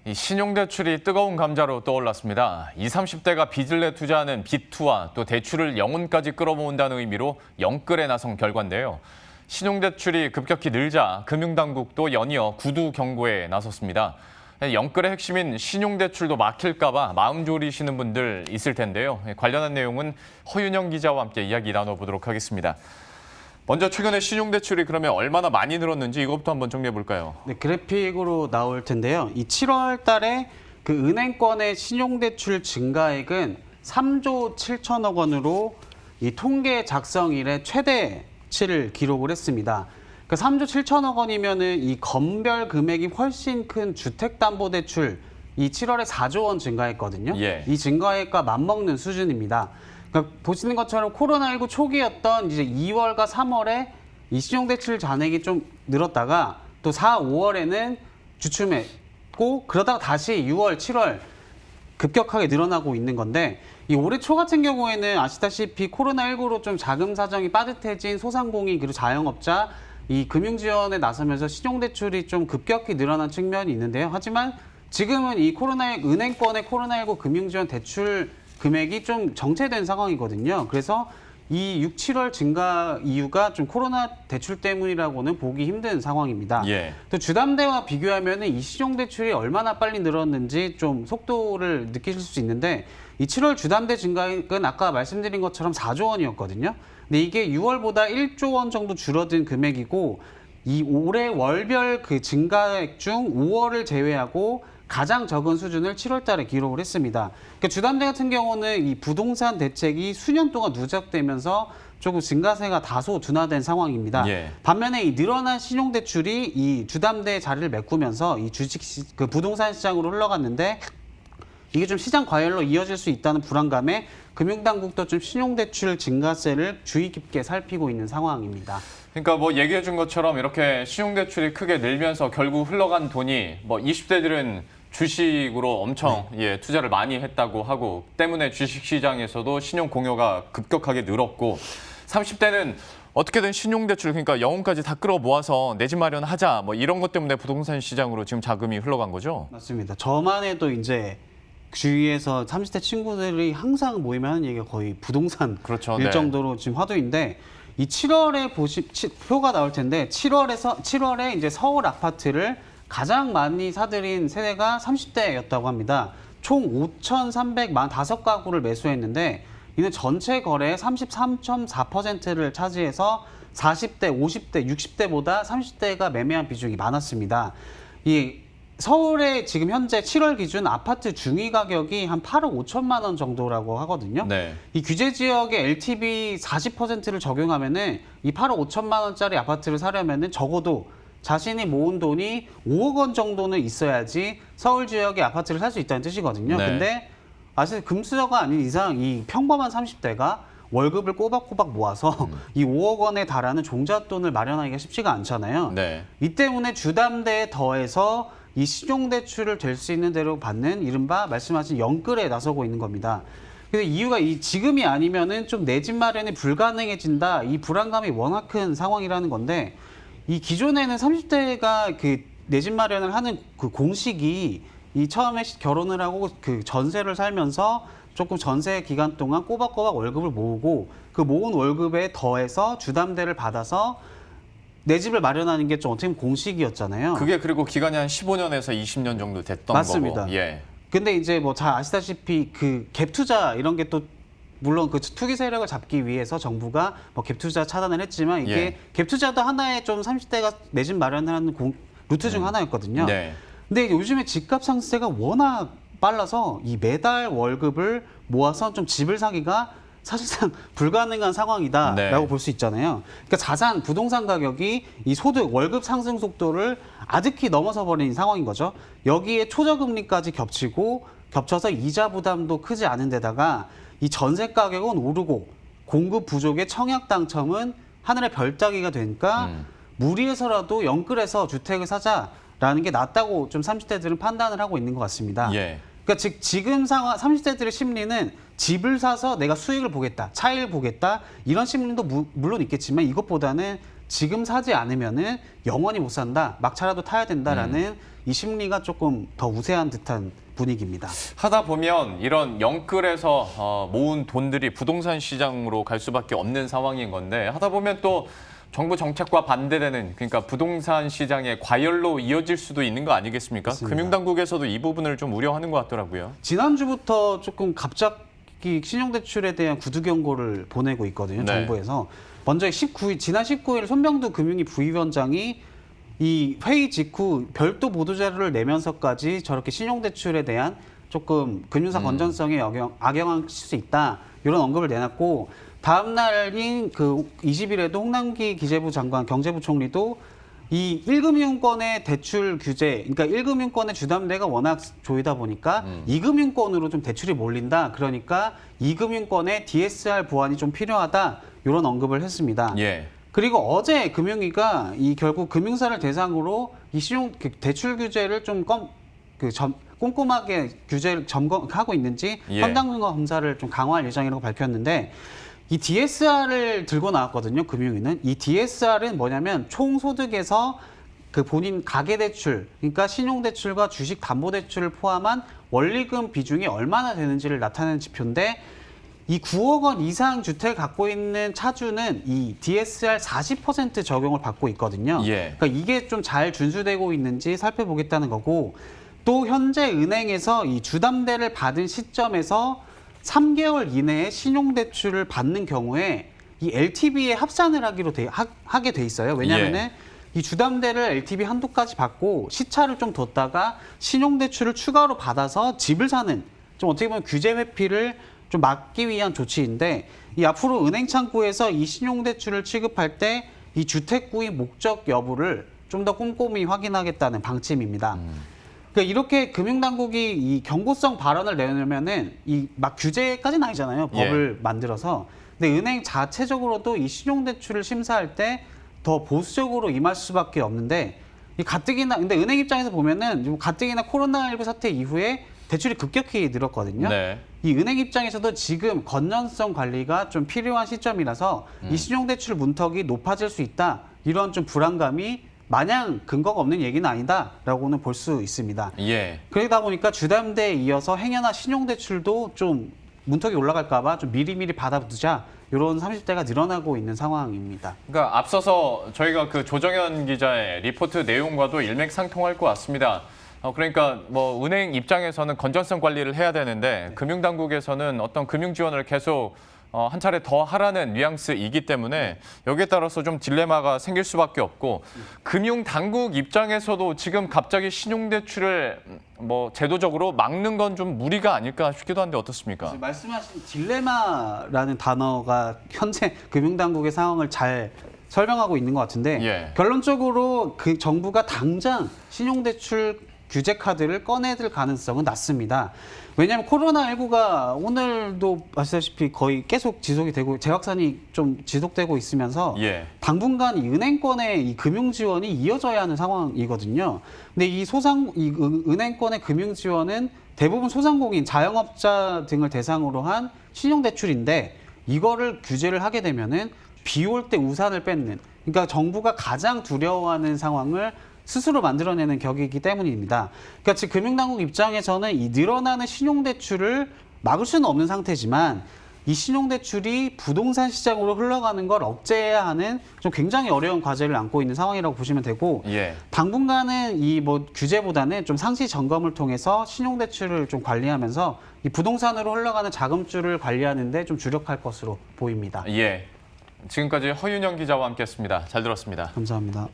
이 신용대출이 뜨거운 감자로 떠올랐습니다. 20, 30대가 빚을 내 투자하는 빚투와 또 대출을 영혼까지 끌어모은다는 의미로 영끌에 나선 결과인데요. 신용대출이 급격히 늘자 금융당국도 연이어 구두 경고에 나섰습니다. 영끌의 핵심인 신용대출도 막힐까 봐 마음 졸이시는 분들 있을 텐데요. 관련한 내용은 허윤영 기자와 함께 이야기 나눠보도록 하겠습니다. 먼저 최근에 신용대출이 그러면 얼마나 많이 늘었는지 이것부터 한번 정리해 볼까요? 네, 그래픽으로 나올 텐데요. 이 7월 달에 그 은행권의 신용대출 증가액은 3조 7천억 원으로 이 통계 작성 이래 최대치를 기록을 했습니다. 그 3조 7천억 원이면은 이 건별 금액이 훨씬 큰 주택담보대출 이 7월에 4조 원 증가했거든요. 예. 이 증가액과 맞먹는 수준입니다. 그러니까 보시는 것처럼 코로나19 초기였던 이제 2월과 3월에 이 신용대출 잔액이 좀 늘었다가 또 4, 5월에는 주춤했고 그러다가 다시 6월, 7월 급격하게 늘어나고 있는 건데 이 올해 초 같은 경우에는 아시다시피 코로나19로 좀 자금 사정이 빠듯해진 소상공인 그리고 자영업자 이 금융지원에 나서면서 신용대출이 좀 급격히 늘어난 측면이 있는데요. 하지만 지금은 이 은행권의 코로나19 금융지원 대출 금액이 좀 정체된 상황이거든요. 그래서 이 6, 7월 증가 이유가 좀 코로나 대출 때문이라고는 보기 힘든 상황입니다. 예. 또 주담대와 비교하면 이 신용대출이 얼마나 빨리 늘었는지 좀 속도를 느끼실 수 있는데 이 7월 주담대 증가액은 아까 말씀드린 것처럼 4조 원이었거든요. 근데 이게 6월보다 1조 원 정도 줄어든 금액이고 이 올해 월별 그 증가액 중 5월을 제외하고 가장 적은 수준을 7월 달에 기록을 했습니다. 그러니까 주담대 같은 경우는 이 부동산 대책이 수년 동안 누적되면서 조금 증가세가 다소 둔화된 상황입니다. 예. 반면에 이 늘어난 신용대출이 이 주담대의 자리를 메꾸면서 이 그 부동산 시장으로 흘러갔는데 이게 좀 시장 과열로 이어질 수 있다는 불안감에 금융당국도 좀 신용대출 증가세를 주의 깊게 살피고 있는 상황입니다. 그러니까 뭐 얘기해 준 것처럼 이렇게 신용대출이 크게 늘면서 결국 흘러간 돈이 뭐 20대들은 주식으로 엄청 투자를 많이 했다고 하고 때문에 주식시장에서도 신용 공여가 급격하게 늘었고 30대는 어떻게든 신용대출 그러니까 영혼까지 다 끌어 모아서 내 집 마련하자 뭐 이런 것 때문에 부동산 시장으로 지금 자금이 흘러간 거죠? 맞습니다. 저만 해도 이제 주위에서 30대 친구들이 항상 모이면 하는 얘기가 거의 부동산 그렇죠. 일 네. 정도로 지금 화두인데 이 7월에 표가 나올 텐데 7월에 이제 서울 아파트를 가장 많이 사들인 세대가 30대였다고 합니다. 총 5,345가구를 매수했는데 이는 전체 거래의 33.4%를 차지해서 40대, 50대, 60대보다 30대가 매매한 비중이 많았습니다. 이 서울의 지금 현재 7월 기준 아파트 중위 가격이 한 8억 5천만 원 정도라고 하거든요. 네. 이 규제 지역의 LTV 40%를 적용하면은 이 8억 5천만 원짜리 아파트를 사려면은 적어도 자신이 모은 돈이 5억 원 정도는 있어야지 서울 지역의 아파트를 살 수 있다는 뜻이거든요. 네. 근데 사실 금수저가 아닌 이상 이 평범한 30대가 월급을 꼬박꼬박 모아서 이 5억 원에 달하는 종잣돈을 마련하기가 쉽지가 않잖아요. 네. 이 때문에 주담대에 더해서 이 신용대출을 될 수 있는 대로 받는 이른바 말씀하신 영끌에 나서고 있는 겁니다. 근데 이유가 이 지금이 아니면은 좀 내 집 마련이 불가능해진다. 이 불안감이 워낙 큰 상황이라는 건데 이 기존에는 30대가 그 내 집 마련을 하는 그 공식이 이 처음에 결혼을 하고 그 전세를 살면서 조금 전세 기간 동안 꼬박꼬박 월급을 모으고 그 모은 월급에 더해서 주담대를 받아서 내 집을 마련하는 게 좀 어떻게 보면 공식이었잖아요. 그게 그리고 기간이 한 15년에서 20년 정도 됐던 맞습니다. 거고. 예. 근데 이제 뭐 잘 아시다시피 그 갭 투자 이런 게 또 물론 그 투기 세력을 잡기 위해서 정부가 뭐 갭 투자 차단을 했지만 이게 갭 투자도 하나의 좀 30대가 내 집 마련하는 루트 중 하나였거든요. 네. 근데 요즘에 집값 상승세가 워낙 빨라서 이 매달 월급을 모아서 좀 집을 사기가 사실상 불가능한 상황이다라고 네. 볼 수 있잖아요. 그러니까 자산, 부동산 가격이 이 소득, 월급 상승 속도를 아득히 넘어서 버린 상황인 거죠. 여기에 초저금리까지 겹쳐서 이자 부담도 크지 않은 데다가 이 전세 가격은 오르고 공급 부족의 청약 당첨은 하늘의 별따기가 되니까 무리해서라도 영끌해서 주택을 사자라는 게 낫다고 좀 30대들은 판단을 하고 있는 것 같습니다. 예. 그러니까 즉 지금 상황 30대들의 심리는 집을 사서 내가 수익을 보겠다, 차익을 보겠다 이런 심리도 물론 있겠지만 이것보다는 지금 사지 않으면은 영원히 못 산다, 막차라도 타야 된다라는 이 심리가 조금 더 우세한 듯한 분위기입니다. 하다 보면 이런 영끌에서 모은 돈들이 부동산 시장으로 갈 수밖에 없는 상황인 건데 하다 보면 또 정부 정책과 반대되는 그러니까 부동산 시장의 과열로 이어질 수도 있는 거 아니겠습니까? 맞습니다. 금융당국에서도 이 부분을 좀 우려하는 것 같더라고요. 지난주부터 조금 갑자기 신용대출에 대한 구두 경고를 보내고 있거든요. 네. 정부에서. 먼저 지난 19일 손병두 금융위 부위원장이 이 회의 직후 별도 보도자료를 내면서까지 저렇게 신용대출에 대한 조금 금융사 건전성에 악영향을 수 있다, 이런 언급을 내놨고, 다음 날인 그 20일에도 홍남기 기재부 장관, 경제부 총리도 이 1금융권의 대출 규제, 그러니까 1금융권의 주담대가 워낙 조이다 보니까 2금융권으로 좀 대출이 몰린다, 그러니까 2금융권의 DSR 보완이 좀 필요하다, 이런 언급을 했습니다. 예. 그리고 어제 금융위가 이 결국 금융사를 대상으로 이 대출 규제를 좀 꼼꼼하게 규제를 점검하고 있는지 예. 현장 검사를 좀 강화할 예정이라고 밝혔는데, 이 DSR을 들고 나왔거든요. 금융위는. 이 DSR은 뭐냐면 총 소득에서 그 본인 가계대출, 그러니까 신용대출과 주식담보대출을 포함한 원리금 비중이 얼마나 되는지를 나타내는 지표인데, 이 9억 원 이상 주택을 갖고 있는 차주는 이 DSR 40% 적용을 받고 있거든요. 예. 그러니까 이게 좀 잘 준수되고 있는지 살펴보겠다는 거고, 또 현재 은행에서 이 주담대를 받은 시점에서 3개월 이내에 신용대출을 받는 경우에 이 LTV에 합산을 하게 돼 있어요. 왜냐하면은 이 주담대를 LTV 한도까지 받고 시차를 좀 뒀다가 신용대출을 추가로 받아서 집을 사는, 좀 어떻게 보면 규제 회피를 좀 막기 위한 조치인데, 이 앞으로 은행 창구에서 이 신용대출을 취급할 때 이 주택구입 목적 여부를 좀 더 꼼꼼히 확인하겠다는 방침입니다. 그러니까 이렇게 금융당국이 이 경고성 발언을 내놓으면은 이 막 규제까지는 아니잖아요. 법을 만들어서. 근데 은행 자체적으로도 이 신용대출을 심사할 때 더 보수적으로 임할 수밖에 없는데, 이 가뜩이나, 근데 은행 입장에서 보면은 가뜩이나 코로나19 사태 이후에 대출이 급격히 늘었거든요. 네. 이 은행 입장에서도 지금 건전성 관리가 좀 필요한 시점이라서 이 신용대출 문턱이 높아질 수 있다, 이런 좀 불안감이 마냥 근거가 없는 얘기는 아니다라고는 볼 수 있습니다. 예. 그러다 보니까 주담대에 이어서 행여나 신용대출도 좀 문턱이 올라갈까 봐 좀 미리미리 받아두자, 이런 30대가 늘어나고 있는 상황입니다. 그러니까 앞서서 저희가 그 조정현 기자의 리포트 내용과도 일맥상통할 것 같습니다. 그러니까 뭐 은행 입장에서는 건전성 관리를 해야 되는데 금융당국에서는 어떤 금융 지원을 계속 한 차례 더 하라는 뉘앙스이기 때문에 여기에 따라서 좀 딜레마가 생길 수밖에 없고, 금융당국 입장에서도 지금 갑자기 신용대출을 뭐 제도적으로 막는 건 좀 무리가 아닐까 싶기도 한데 어떻습니까? 말씀하신 딜레마라는 단어가 현재 금융당국의 상황을 잘 설명하고 있는 것 같은데, 예. 결론적으로 그 정부가 당장 신용대출 규제 카드를 꺼내들 가능성은 낮습니다. 왜냐하면 코로나19가 오늘도 아시다시피 거의 계속 지속이 되고 재확산이 좀 지속되고 있으면서 예. 당분간 이 은행권의 이 금융 지원이 이어져야 하는 상황이거든요. 근데 이 은행권의 금융 지원은 대부분 소상공인, 자영업자 등을 대상으로 한 신용대출인데, 이거를 규제를 하게 되면은 비 올 때 우산을 뺏는, 그러니까 정부가 가장 두려워하는 상황을 스스로 만들어내는 격이기 때문입니다. 그러니까 즉 금융당국 입장에서는 이 늘어나는 신용대출을 막을 수는 없는 상태지만, 이 신용대출이 부동산 시장으로 흘러가는 걸 억제해야 하는 좀 굉장히 어려운 과제를 안고 있는 상황이라고 보시면 되고, 예. 당분간은 이 뭐 규제보다는 좀 상시 점검을 통해서 신용대출을 좀 관리하면서 이 부동산으로 흘러가는 자금줄을 관리하는 데 좀 주력할 것으로 보입니다. 예. 지금까지 허윤영 기자와 함께했습니다. 잘 들었습니다. 감사합니다.